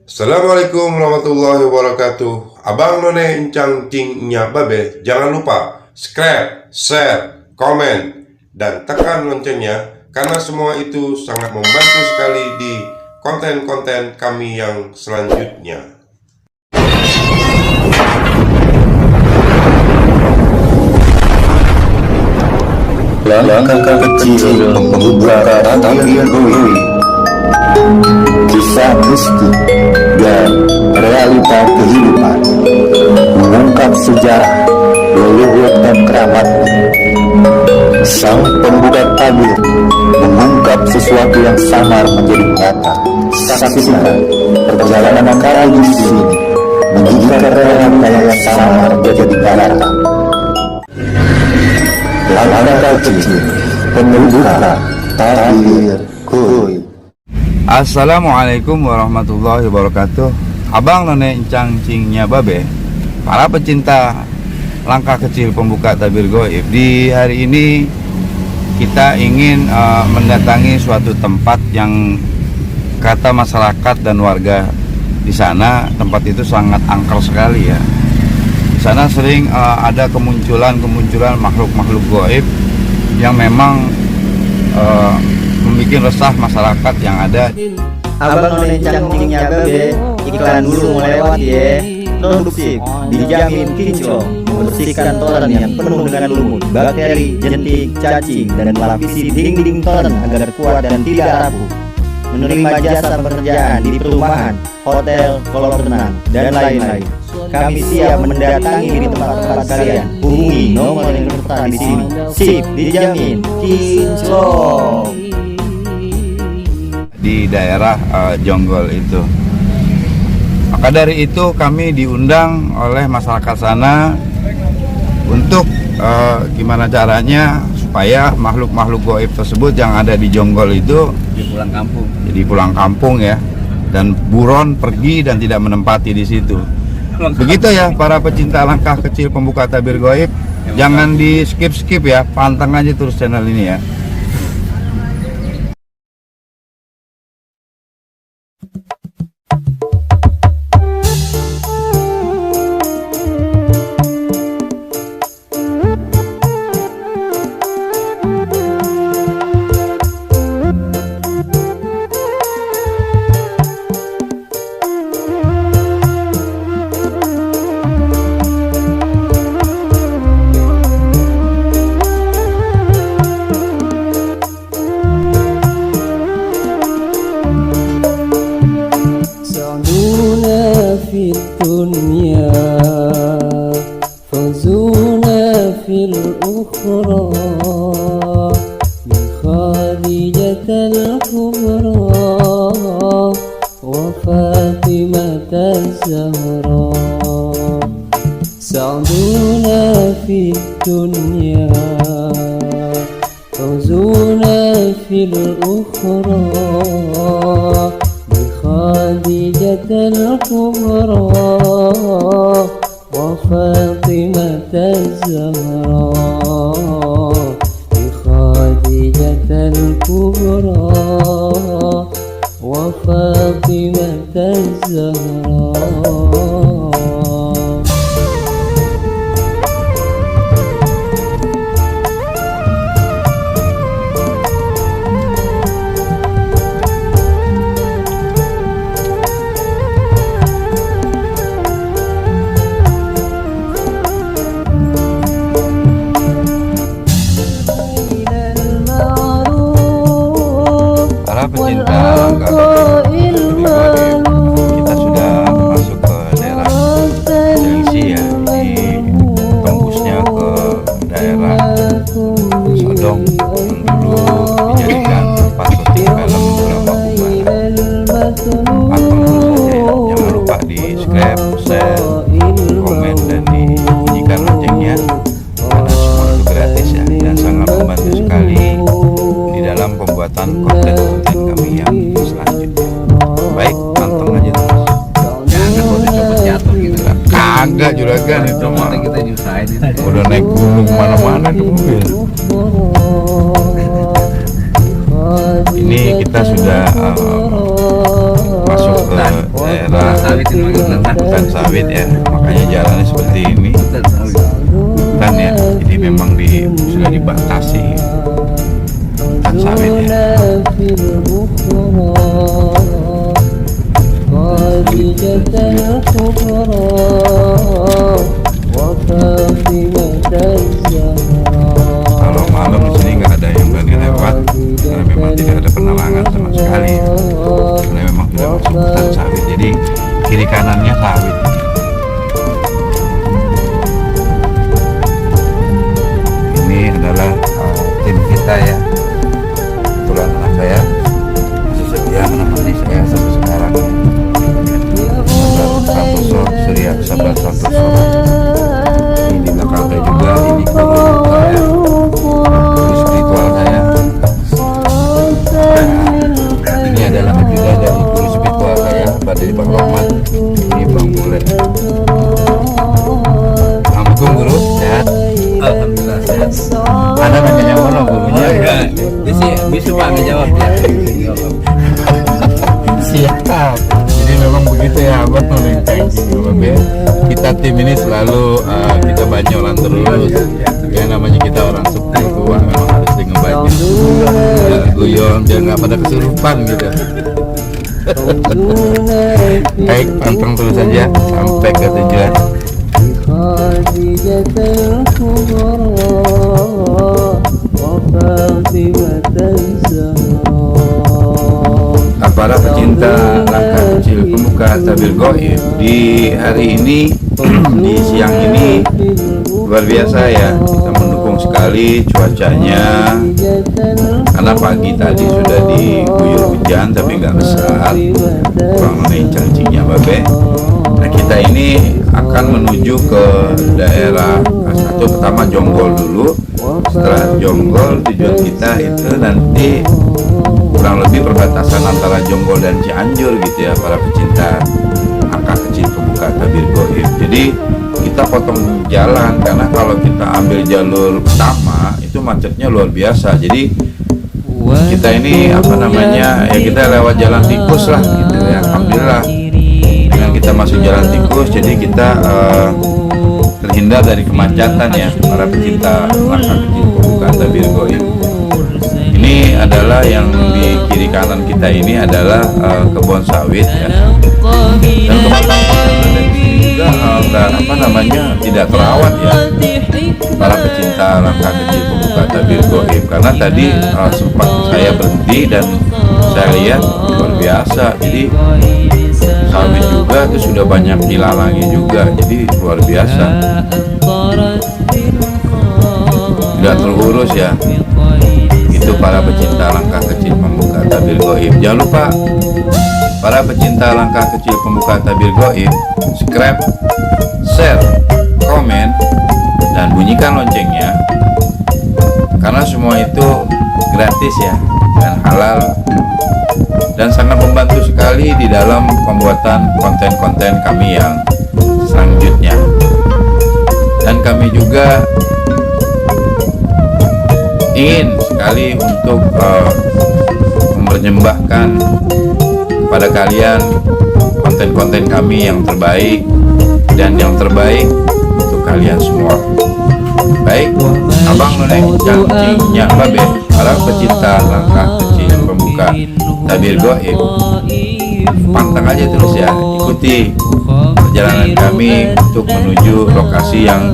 Assalamualaikum warahmatullahi wabarakatuh. Abang None Encang Cingnya Babe, jangan lupa subscribe, share, komen, dan tekan loncengnya, karena semua itu sangat membantu sekali di konten-konten kami yang selanjutnya. Langkah kecil membuka tabir doi, kisah mistik dan realita kehidupan, mengungkap sejarah, leluhur dan keramatnya. Sang pembuka tabir mengungkap sesuatu yang samar menjadi nyata. Saksikan perjalanan kami di sini, menjadikan realita yang samar menjadi nyata. Langkah kecil pembuka tabir doi. Assalamualaikum warahmatullahi wabarakatuh. Abang None Encang Cingnya Babe, para pecinta langkah kecil pembuka tabir goib, di hari ini kita ingin mendatangi suatu tempat yang kata masyarakat dan warga di sana, tempat itu sangat angker sekali ya. Di sana sering ada kemunculan makhluk-makhluk goib yang memang membuat resah masyarakat yang ada. Abang None Encang Cingnya Babe, iklan dulu mau lewat ya. Produksi dijamin kinclong, membersihkan toren yang penuh dengan lumut, bakteri, jentik, cacing, dan melapisi dinding toren agar kuat dan tidak rapuh. Menerima jasa pekerjaan di perumahan, hotel, kolam renang, dan lain-lain. Kami siap mendatangi di tempat-tempat kalian. Hubungi nomor yang tertera di sini. Sip, dijamin kinclong. Di daerah Jonggol itu. Maka dari itu kami diundang oleh masyarakat sana untuk gimana caranya supaya makhluk-makhluk goib tersebut yang ada di Jonggol itu jadi pulang kampung ya, dan buron pergi dan tidak menempati di situ. Begitu ya para pecinta langkah kecil pembuka tabir goib, jangan di skip ya, pantang aja terus channel ini ya. في الدنيا فوزنا في الأخرى من خديجة الكبرى وفاطمة الزهراء. سعدنا في الدنيا فوزنا في الأخرى خديجة الكبرى وفاطمة الزهراء. خديجة الكبرى وفاطمة الزهراء. Pecinta langkah kecil kita sudah masuk ke daerah Jelengsi ya, di tembusnya ke daerah Sodong yang dulu dijadikan tempat syuting film drama Kumara. Pantang terus saja ya, jangan lupa di subscribe, share, komen, dan dibunyikan loncengnya, karena semua itu gratis ya, dan sangat membantu sekali di dalam pembuatan konten-konten kami yang selanjutnya. Baik, pantang aja terus. Jangan boleh cepet jatuh gitu kan. Kagak juragan itu mah. Kita nyusahin itu. Udah naik gunung mana-mana di mobil. Ini kita sudah masuk ke daerah hutan sawit ya, makanya jalannya seperti ini. Hutan ya, jadi memang sudah dibatasi hutan sawit ya. Kalau malam di sini nggak ada yang berani lewat karena memang tidak ada penerangan sama sekali ya. Karena memang tidak masuk hutan sawit, jadi kiri kanannya sawit. Ini adalah tim kita ya. Kebetulan anak saya masih setia menemani saya sampai sekarang. Santoso, Surya Sabar Santoso. Ini di belakang saya juga, ini guru saya, guru spiritual saya. Dan ini adalah juga dari guru spiritual saya, dari Bang Rohman. Ini Bang Bule. Assalamualaikum guru, sehat? Alhamdulillah sehat. Anda nanya mana gurunya? Bisa Pak ngejawab ya. Siap. Jadi memang begitu ya abad melenceng ya. Kita tim ini selalu kita banyolan terus. Ya namanya kita orang sepuh tua memang harus ngebanyo. Ya, guyon biar nggak pada kesurupan gitu. Baik, pantang terus saja sampai ke tujuan. Para pecinta langkah kecil pembuka tabir gaib, di hari ini di siang ini luar biasa ya, kita mendukung sekali cuacanya karena pagi tadi sudah diguyur hujan tapi nggak besar, kurang lebih cacingnya babe. Nah kita ini akan menuju ke daerah satu, pertama Jonggol dulu. Setelah Jonggol tujuan kita itu nanti kurang lebih perbatasan antara Jonggol dan Cianjur gitu ya, para pecinta angka kecil pembuka tabir gaib. Jadi kita potong jalan karena kalau kita ambil jalur utama itu macetnya luar biasa. Jadi kita ini apa namanya ya, kita lewat jalan tikus lah gitu ya. Alhamdulillah dengan kita masuk jalan tikus jadi kita terhindar dari kemacetan ya, para pecinta langkah kecil pembuka tabir gaib. Ini adalah yang di kiri kanan kita ini adalah kebun sawit ya. Dan kebun yang ada di sini juga apa namanya tidak terawat ya, para pecinta langkah kecil pembuka tabir gaib. Karena tadi sempat saya berhenti dan saya lihat luar biasa. Jadi sawit juga itu sudah banyak dilalangi juga, jadi luar biasa. Tidak terurus ya. Itu para pecinta langkah kecil pembuka tabir gaib. Jangan lupa para pecinta langkah kecil pembuka tabir gaib, subscribe, share, komen, dan bunyikan loncengnya karena semua itu gratis ya dan halal dan sangat membantu sekali di dalam pembuatan konten-konten kami yang selanjutnya. Dan kami juga ingin sekali untuk mempersembahkan kepada kalian konten-konten kami yang terbaik dan yang terbaik untuk kalian semua. Baik, Abang None Cangcingnya Babe, para pecinta langkah kecil pembuka tabir gaib, pantang aja terus ya, ikuti perjalanan kami untuk menuju lokasi yang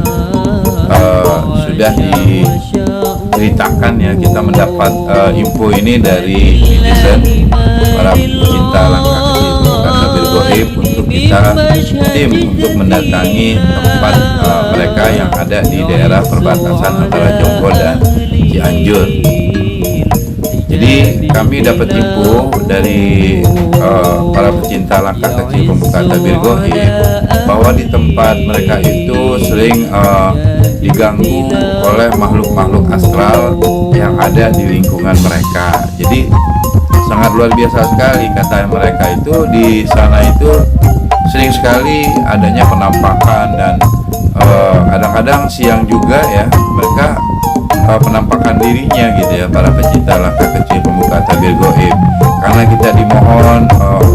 sudah diceritakan ya. Kita mendapat info ini dari netizen, para pecinta langkah kecil pembuka tabir gaib, untuk kita tim untuk mendatangi tempat mereka yang ada di daerah perbatasan antara Jonggol dan Cianjur. Jadi kami dapat info dari para pecinta langkah kecil pembuka tabir gaib bahwa di tempat mereka itu sering diganggu oleh makhluk-makhluk astral yang ada di lingkungan mereka. Jadi sangat luar biasa sekali, kata mereka itu di sana itu sering sekali adanya penampakan dan kadang-kadang siang juga ya mereka penampakan dirinya gitu ya, para pecinta langkah kecil pembuka tabir gaib. Karena kita dimohon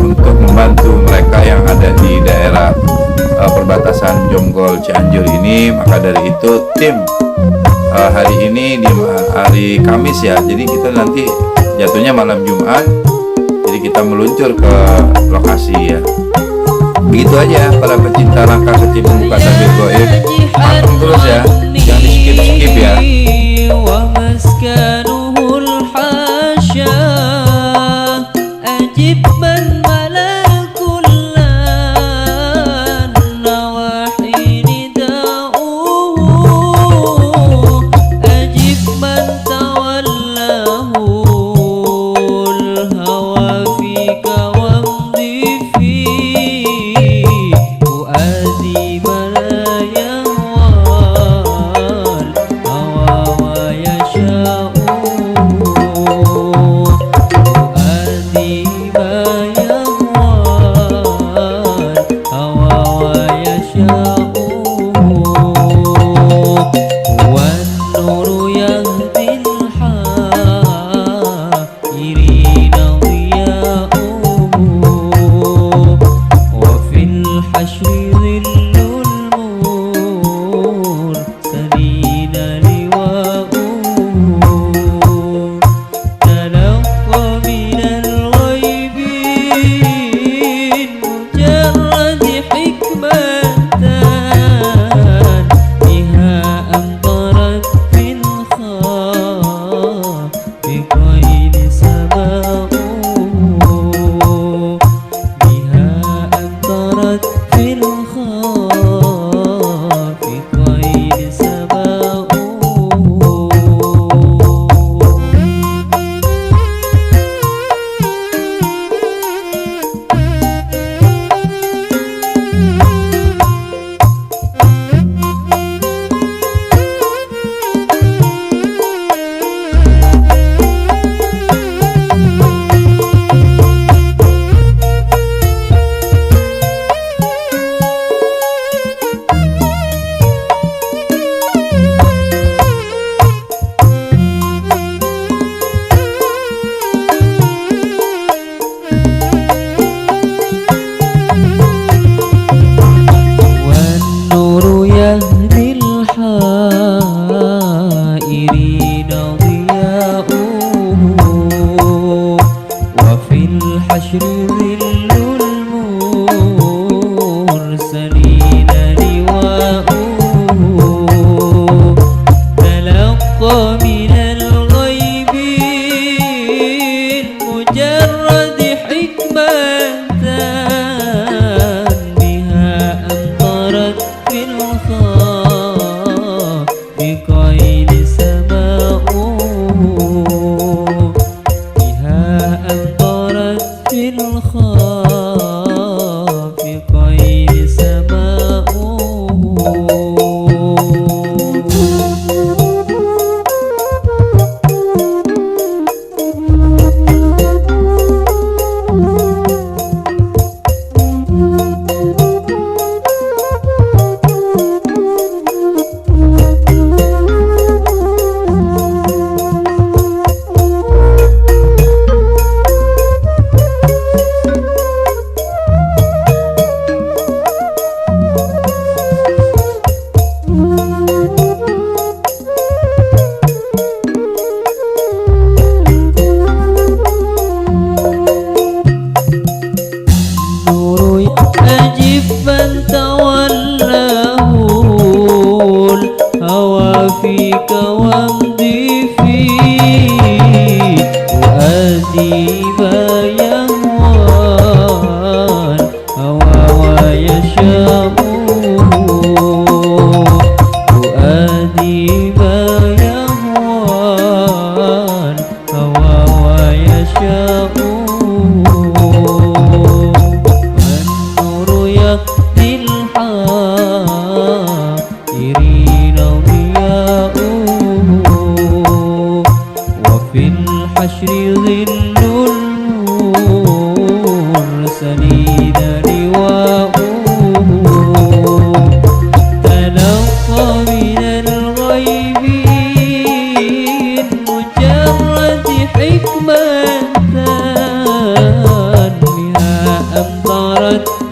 untuk membantu mereka yang ada ya di daerah perbatasan Jonggol Cianjur ini. Maka dari itu tim hari ini di hari Kamis ya, jadi kita nanti jatuhnya malam Jumat, jadi kita meluncur ke lokasi ya. Begitu aja para pecinta langkah kecil membuka tabir goib, panteng terus ya, jangan di skip ya.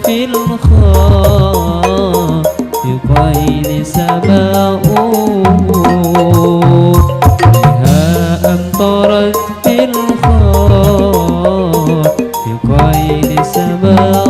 في الخافقين سماء بها أمطرت في الخافقين سماء.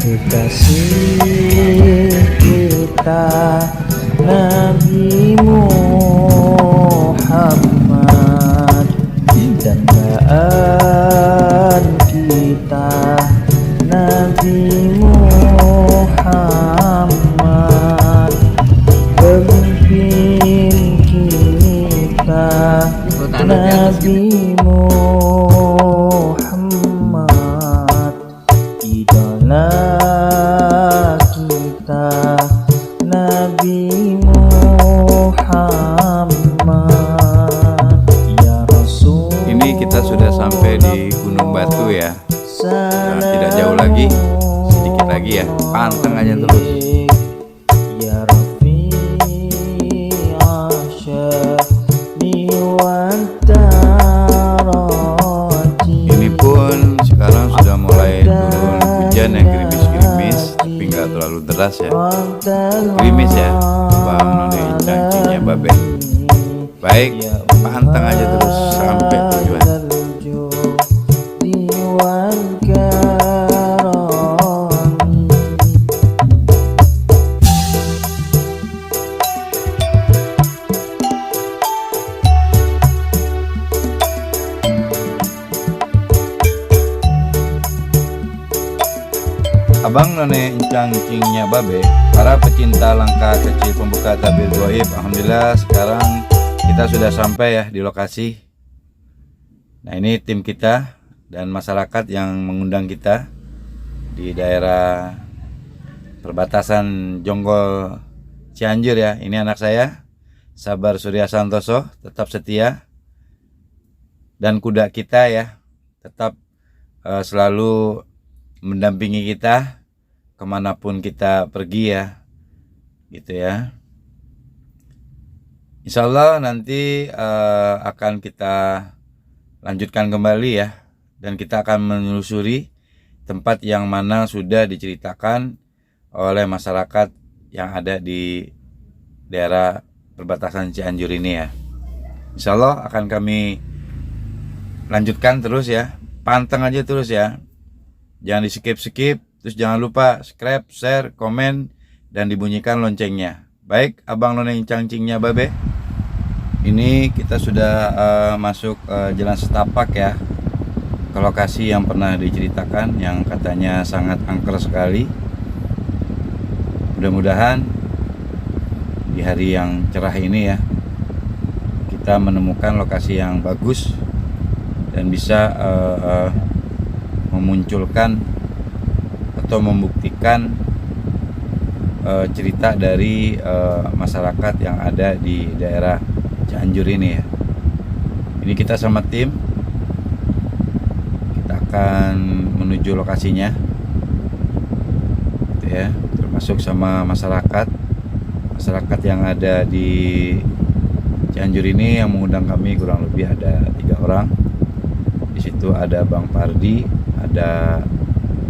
Kekasih kita Nabi Muhammad, dambaan kita Nabi Muhammad, pemimpin kita Nabi Muhammad, idola kita Nabi Muhammad, ya Rasul. Ini kita sudah sampai di Gunung Batu ya. Nah, tidak jauh lagi, sedikit lagi ya. Panteng aja terus. Ya Rabbi asyani wa taraji. Ini pun sekarang sudah mulai turun hujan yang gerimis-gerimis, tapi nggak terlalu deras ya. Gerimis ya, Bang None cangcingnya Babe. Baik, pantang aja terus sampai tujuan. Abang None cangcingnya Babe, para pecinta langkah kecil pembuka tabir goib, alhamdulillah sekarang kita sudah sampai ya di lokasi. Nah, ini tim kita dan masyarakat yang mengundang kita di daerah perbatasan Jonggol Cianjur ya. Ini anak saya, Sabar Surya Santoso, tetap setia, dan kuda kita ya tetap selalu mendampingi kita kemanapun kita pergi ya, gitu ya. Insya Allah nanti akan kita lanjutkan kembali ya, dan kita akan menelusuri tempat yang mana sudah diceritakan oleh masyarakat yang ada di daerah perbatasan Cianjur ini ya. Insya Allah akan kami lanjutkan terus ya. Panteng aja terus ya. Jangan di skip-skip. Terus jangan lupa subscribe, share, komen, dan dibunyikan loncengnya. Baik, Abang None Cangcingnya Babe. Ini kita sudah masuk Jalan Setapak ya, ke lokasi yang pernah diceritakan, yang katanya sangat angker sekali. Mudah-mudahan di hari yang cerah ini ya, kita menemukan lokasi yang bagus dan bisa memunculkan atau membuktikan cerita dari masyarakat yang ada di daerah Cianjur ini ya. Ini kita sama tim, kita akan menuju lokasinya gitu ya, termasuk sama masyarakat yang ada di Cianjur ini yang mengundang kami. Kurang lebih ada 3 orang. Di situ ada Bang Pardi, ada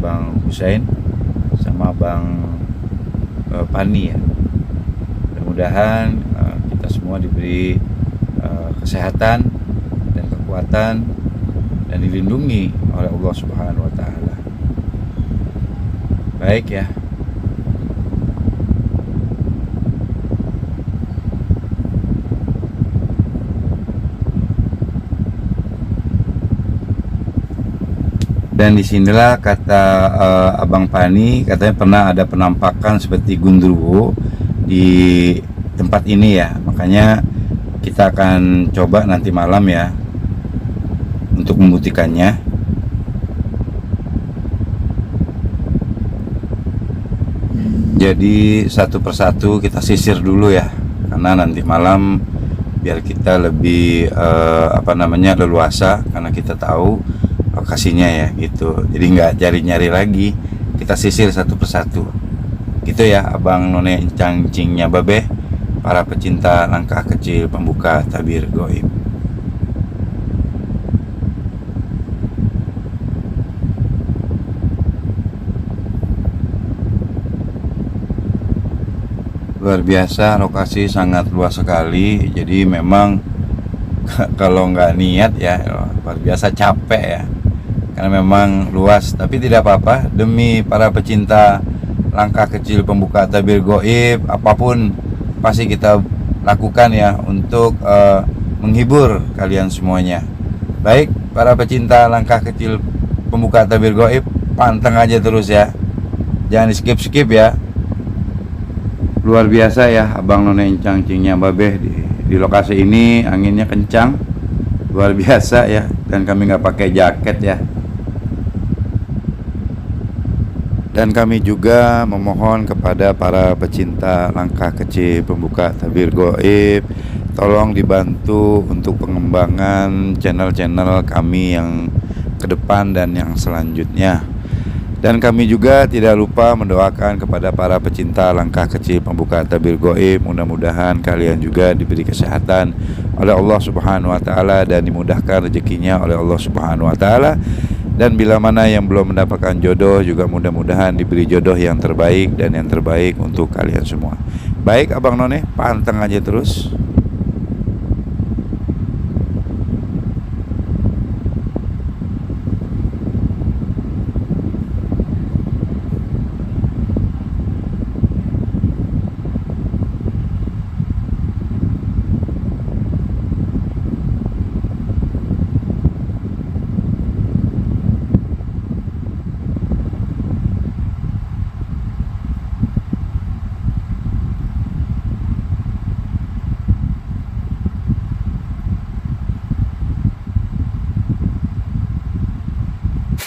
Bang Husain, sama Bang Pani ya. Mudah-mudahan kita semua diberi kesehatan dan kekuatan dan dilindungi oleh Allah Subhanahu wa taala. Baik ya. Dan disinilah kata Abang Pani, katanya pernah ada penampakan seperti gundurwo di tempat ini ya. Makanya kita akan coba nanti malam ya untuk membuktikannya. Jadi satu persatu kita sisir dulu ya, karena nanti malam biar kita lebih leluasa, karena kita tahu lokasinya ya gitu. Jadi nggak cari-nyari lagi, kita sisir satu persatu gitu ya Abang None Cangcingnya Babe, para pecinta langkah kecil pembuka tabir goib. Luar biasa, lokasi sangat luas sekali. Jadi memang kalau nggak niat ya luar biasa capek ya, karena memang luas. Tapi tidak apa-apa, demi para pecinta langkah kecil pembuka tabir goib, apapun pasti kita lakukan ya untuk menghibur kalian semuanya. Baik, para pecinta langkah kecil pembuka tabir goib, panteng aja terus ya, jangan di skip-skip ya. Luar biasa ya Abang None Cangcingnya Babe di lokasi ini. Anginnya kencang luar biasa ya, dan kami nggak pakai jaket ya. Dan kami juga memohon kepada para pecinta langkah kecil pembuka tabir goib, tolong dibantu untuk pengembangan channel-channel kami yang ke depan dan yang selanjutnya. Dan kami juga tidak lupa mendoakan kepada para pecinta langkah kecil pembuka tabir goib. Mudah-mudahan kalian juga diberi kesehatan oleh Allah Subhanahu wa taala dan dimudahkan rezekinya oleh Allah Subhanahu wa taala. Dan bila mana yang belum mendapatkan jodoh juga mudah-mudahan diberi jodoh yang terbaik dan yang terbaik untuk kalian semua. Baik Abang None, panteng aja terus.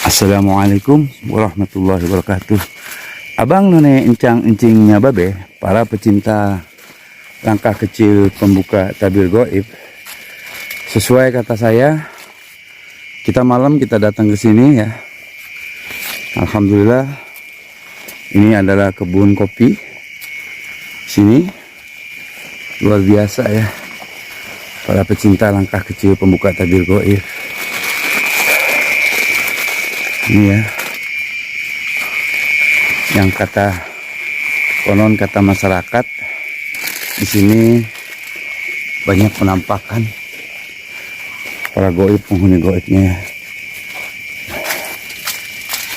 Assalamualaikum warahmatullahi wabarakatuh. Abang None Encang-encingnya Babe, para pecinta langkah kecil pembuka tabir goib. Sesuai kata saya, kita malam kita datang ke sini ya. Alhamdulillah, ini adalah kebun kopi. Sini luar biasa ya, para pecinta langkah kecil pembuka tabir goib. Ini ya, yang konon kata masyarakat di sini banyak penampakan para goib, penghuni goibnya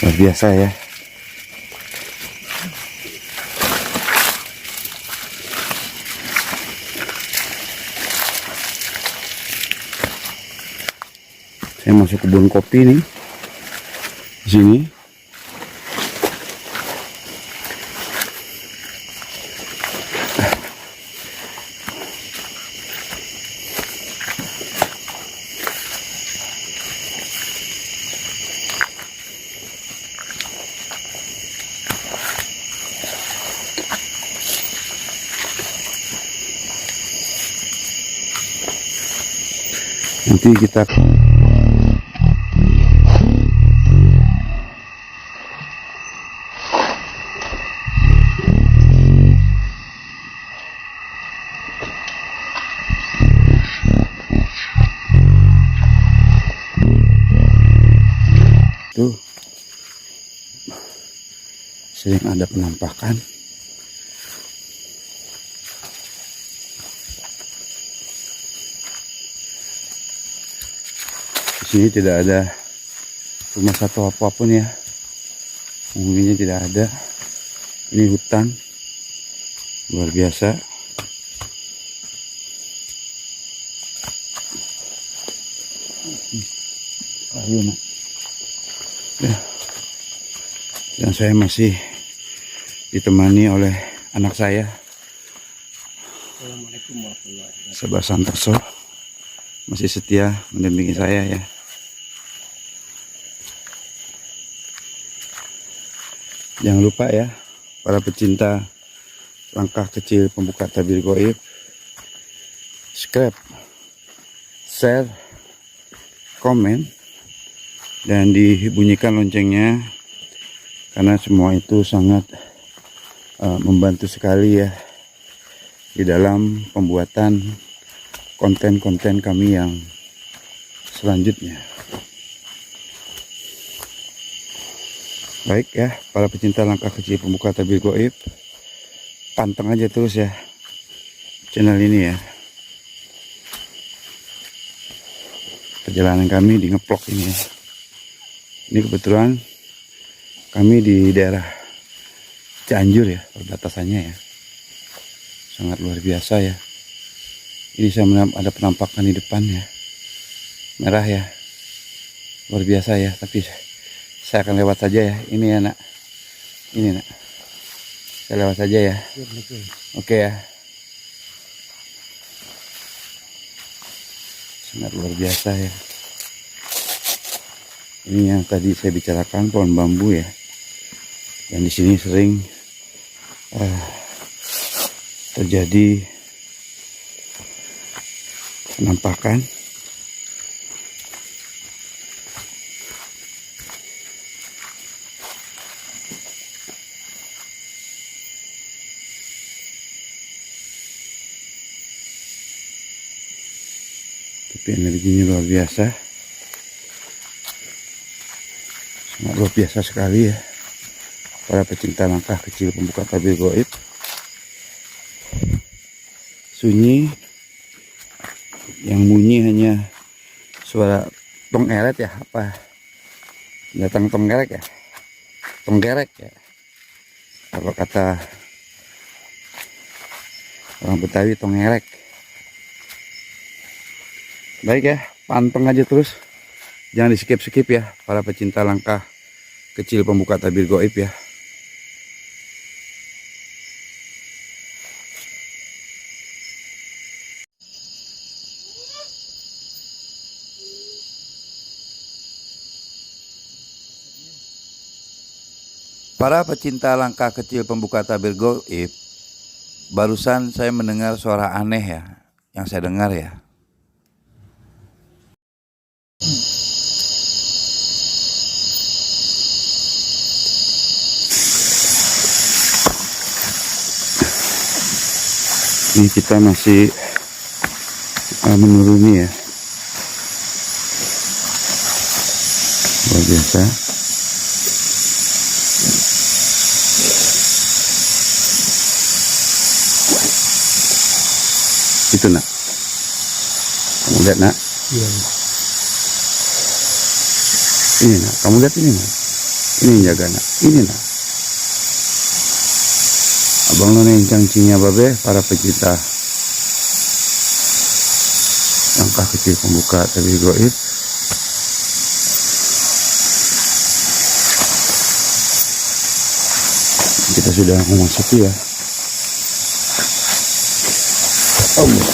luar biasa ya. Saya masuk kebun kopi nih di sini. Nanti kita tuh sering ada penampakan. Di sini tidak ada rumah satu apapun ya, penghuninya tidak ada. Ini hutan luar biasa. Ayo nak. Ya. Dan saya masih ditemani oleh anak saya, Sabar Santoso, masih setia mendampingi saya ya. Jangan lupa ya, para pecinta langkah kecil pembuka tabir goib, subscribe, share, komen, dan dibunyikan loncengnya, karena semua itu sangat membantu sekali ya di dalam pembuatan konten-konten kami yang selanjutnya. Baik ya, para pecinta langkah kecil pembuka tabir goib, panteng aja terus ya channel ini ya. Perjalanan kami di ngeplok ini ya. Ini kebetulan kami di daerah Cianjur ya, perbatasannya ya. Sangat luar biasa ya. Ini saya ada penampakan di depan ya, merah ya, luar biasa ya. Tapi saya akan lewat saja ya. Ini ya nak, ini nak, saya lewat saja ya. Oke ya. Sangat luar biasa ya. Ini yang tadi saya bicarakan, pohon bambu ya. Dan di sini sering terjadi penampakan. Tapi energinya luar biasa. Sangat luar biasa sekali ya, para pecinta langkah kecil pembuka tabir goib. Sunyi, yang bunyi hanya suara tong eret ya, apa datang tong gerek ya, tong gerek ya, kalau kata orang Betawi tong gerek. Baik ya, panteng aja terus, jangan di skip ya, para pecinta langkah kecil pembuka tabir goib ya. Para pecinta langkah kecil pembuka tabir goib, barusan saya mendengar suara aneh ya, yang saya dengar ya. Ini kita masih menuruni ya, luar biasa. Itu nak, kamu lihat nak, Ini nak, kamu lihat ini nak. Ini yang jaga nak. Ini nak. Abang None Incang Cingnya Babe, para pecinta langkah kecil pembuka tabir gaib. Kita sudah memasuki ya. Allah.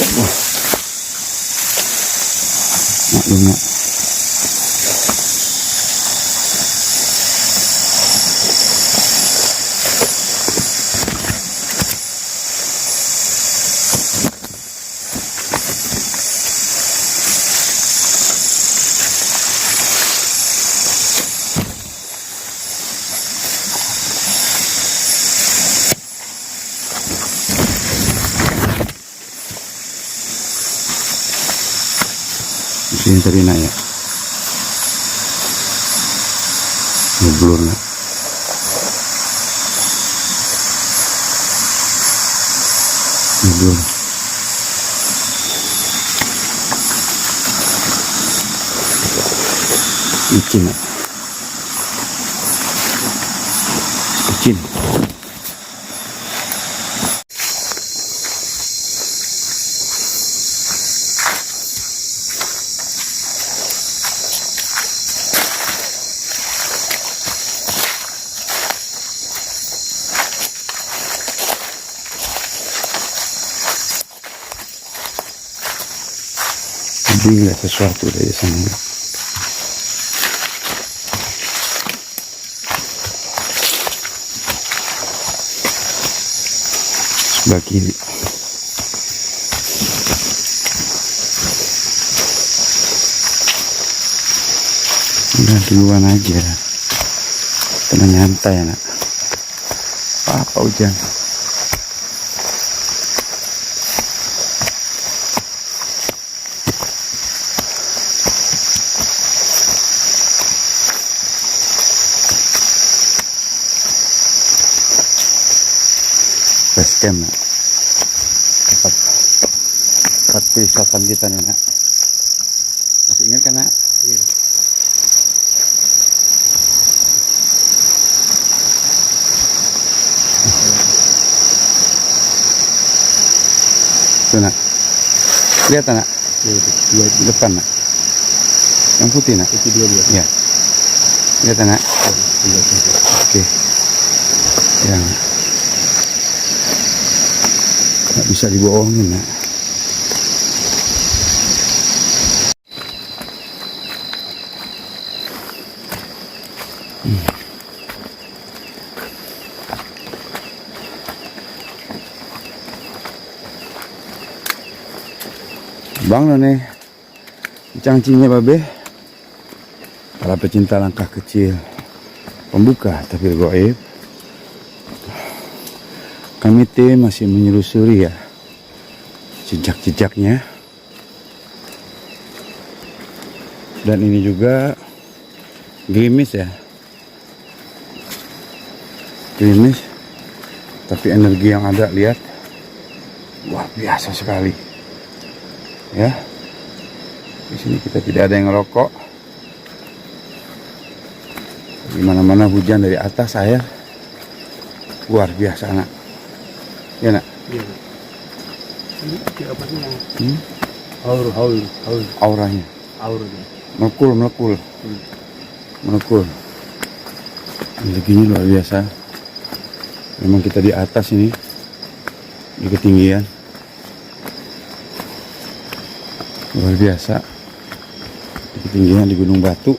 Allah. Maklum nak. Sini tadi nak ya. Ngeblur nak. Ngeblur. Licin nak. Licin. Lihat sesuatu dari sana. Sebelah kiri. Udah duluan aja. Tenang nyantai nak. Apa hujan? Base camp nak. Tempat perwisata kita nih nak. Masih ingat kan nak? Iya. Tuh nak. Lihat nak. Lihat di depan nak. Yang putih nak. Putih dua. Ya. Lihat nak. Oke. Yang nggak bisa dibohongin nak. Bang None Incang Cingnya Babe, para pecinta langkah kecil pembuka tabir gaib, kami tim masih menyelusuri ya jejak-jejaknya. Dan ini juga gerimis ya, gerimis, tapi energi yang ada lihat luar biasa sekali ya. Di sini kita tidak ada yang ngerokok, di mana-mana hujan dari atas, air luar biasa nak. Ya nak. Iya. Ini apa sih yang? Auranya. Melekul. Energinya luar biasa. Memang kita di atas ini, di ketinggian luar biasa, di ketinggian di Gunung Batu.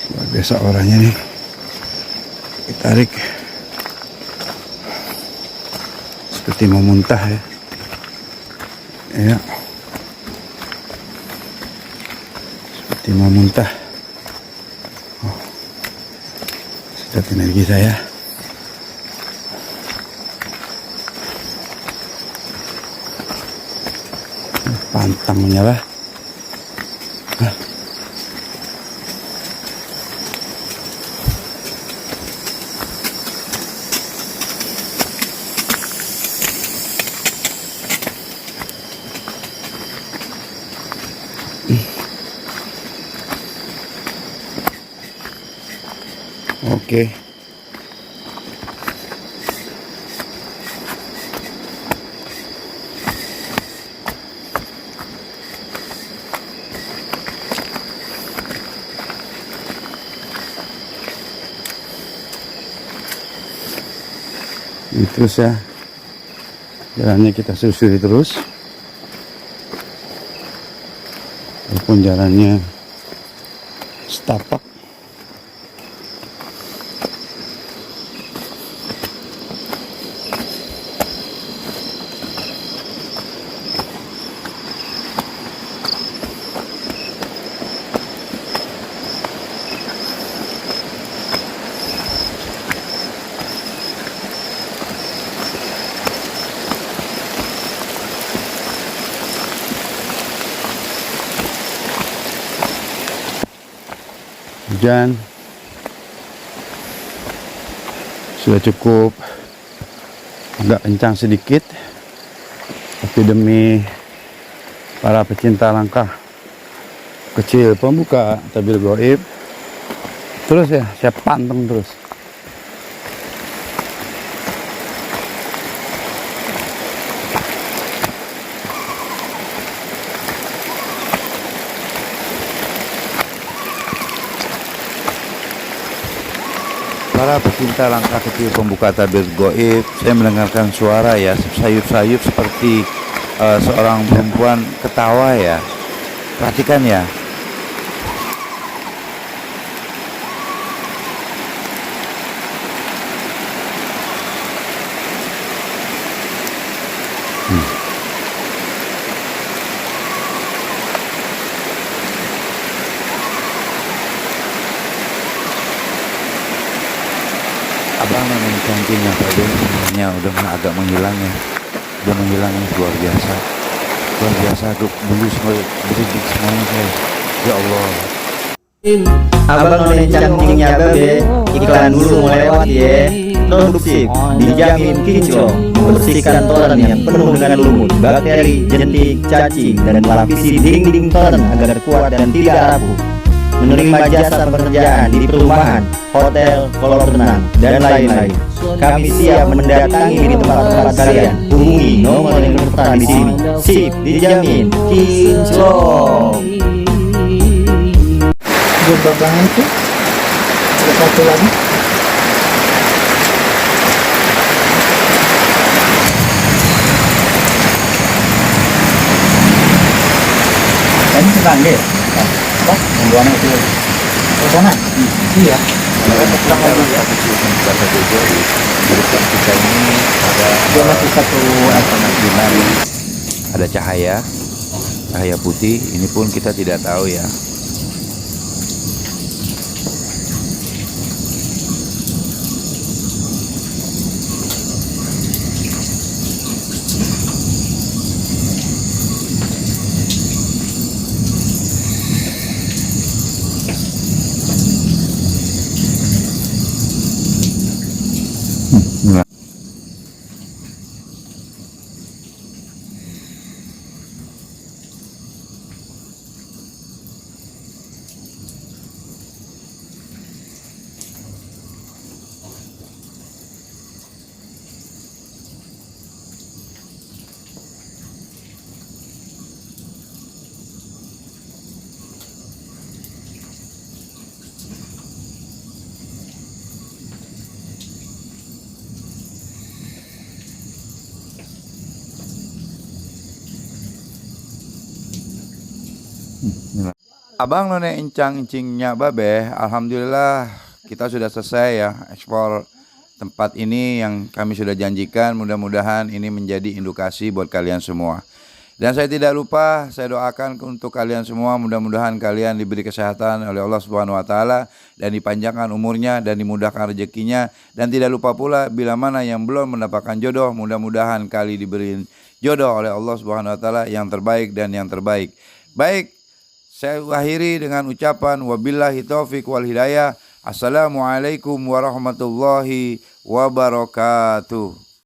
Luar biasa orangnya nih, ditarik seperti mau muntah ya. Ya, seperti mau muntah. Oh, sedot energi saya. pantang menyerah. Oke. Ini terus ya, jalannya kita susuri terus, walaupun jalannya setapak. Hujan sudah cukup agak kencang sedikit, tapi demi para pecinta langkah kecil pembuka tabir gaib, terus ya saya panteng terus. Para pecinta langkah kecil pembuka tabir gaib, saya mendengarkan suara ya sayup-sayup seperti seorang perempuan ketawa ya. Perhatikan ya. Abang yang cantiknya Pak Ben sebenarnya udah agak menghilang ya, udah menghilang ya, luar biasa tuh bulu berisik semuanya saya, ya Allah. Abang none cangcingnya babe, iklan dulu mau lewat ya. Produksi dijamin kinclong, membersihkan toren yang penuh dengan lumut, bakteri, jentik, cacing, dan melapisi dinding toren agar kuat dan tidak rapuh. Menerima jasa pekerjaan di perumahan, hotel, kolam renang, dan lain-lain. Kami siap mendatangi di tempat-tempat kalian. Hubungi nomor yang tertera di sini. Sip, dijamin kinclong. Belakangnya itu ada satu lagi. Ini sedang deh. Oh, buahnya itu. Ke sana? Iya. Kita ini Dia masih satu ada cahaya putih. Ini pun kita tidak tahu ya. Abang none encang-encingnya babe, alhamdulillah kita sudah selesai ya ekspor tempat ini yang kami sudah janjikan. Mudah-mudahan ini menjadi edukasi buat kalian semua. Dan saya tidak lupa, saya doakan untuk kalian semua, mudah-mudahan kalian diberi kesehatan oleh Allah Subhanahu wa taala dan dipanjangkan umurnya dan dimudahkan rezekinya. Dan tidak lupa pula bila mana yang belum mendapatkan jodoh, mudah-mudahan kali diberi jodoh oleh Allah Subhanahu wa taala yang terbaik dan yang terbaik. Baik, saya akhiri dengan ucapan wabillahi taufik wal hidayah. Assalamualaikum warahmatullahi wabarakatuh.